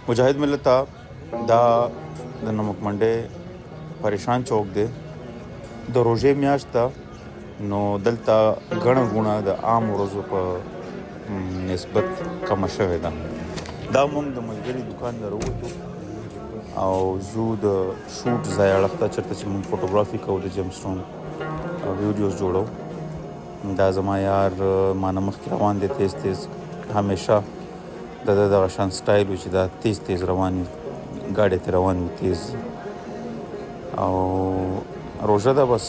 مجاهد ملته دا د نمک منډۍ پریشان چوک دی. د روژې میاشت ده نو دلته ګڼه ګوڼه د عام ورځو په نسبت کمه شوې ده. دا موږ د ملګري دوکان نه راووتو او زو د شوټ ځای اړخ ته چېرته چې موږ فوټوګرافي کوو د جیمسټون ویډیوز جوړو. دا زما یار ما نه مخکې روان دی تیز تیز. همیشه د ده دغه شان سټایل و چې دا تیز تیز روان وي، ګاډی ترې روان وي تیز. او روژه ده بس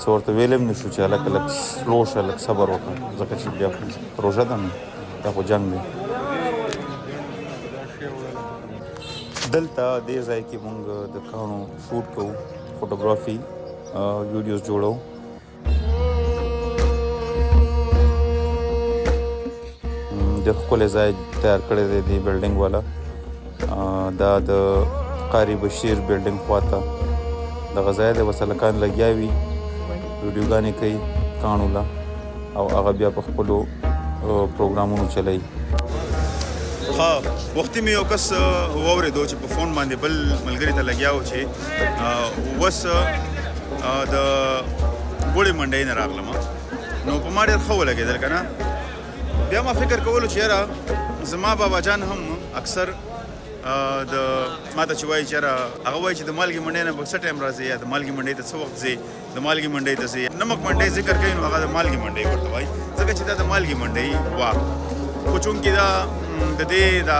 څه ورته ویلی هم نه شو چې هلکه لږ سلو شه، لږ صبر وکړه، ځکه چې بیا روژه ده نو دا خو جنګ دی. دلته دې ځای کې مونږ د کاڼو شوټ کوو، فوټوګرافي ویډیوز جوړو. د ښکلی ځای تیار کړی دی دې بلډینګ والا. دا د قاري بشیر بلډینګ خواته دغه ځای دی، بس هلکان لګیا وي ویډیوګانې کوي کاڼو له، او هغه بیا په خپلو پروګرامونو چلوي. ها وختي مې یو کس واورېدو چې په فون باندې بل ملګري ته لګیا و چې اوس د ګوړې منډۍ نه راغلم نو په ما ډېر ښه ولګېدل که نه. بیا ما فکر کولو چې یاره زما بابا جان هم اکثر د ما ته چې وایي چې یاره هغه وایي چې د مالګې منډۍ نه به څه ټایم راځي یا د مالګې منډۍ ته څه وخت ځې، د مالګې منډۍ ته ځې. نمک منډۍ ذکر کوي نو هغه د مالګې منډۍ ورته وایي ځکه چې دا د مالګې منډۍ وه. خو چونکې دا د دې دا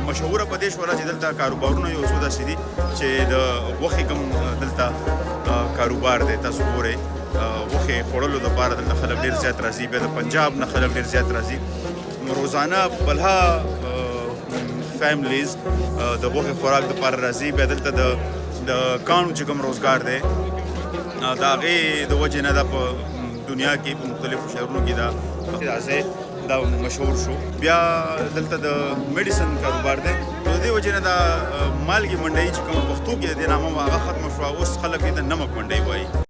مشهوره په دې شوله چې دلته کاروبارونه یو څو داسې دي چې د غوښې کوم دلته کاروبار دی. تاسو ګورئ غوښې خوړلو دپاره دلته خلک ډېر زیات راځي. بیا د پنجاب نه خلک ډېر زیات راځي. روزانه بلها فیملیز د غوښې خوراک دپاره راځي. بیا دلته د کاڼو چې کوم روزګار دی د هغې د وجې نه دا په دنیا کې په مختلفو شهرونو کې دا ځای دا مشهور شو. بیا دلته د میډیسن کاروبار دی نو د دې وجې نه دا مالګې منډۍ چې کومه پښتو کې د دې نامه وه هغه ختمه شوه. اوس خلک یې د نمک منډۍ وایي.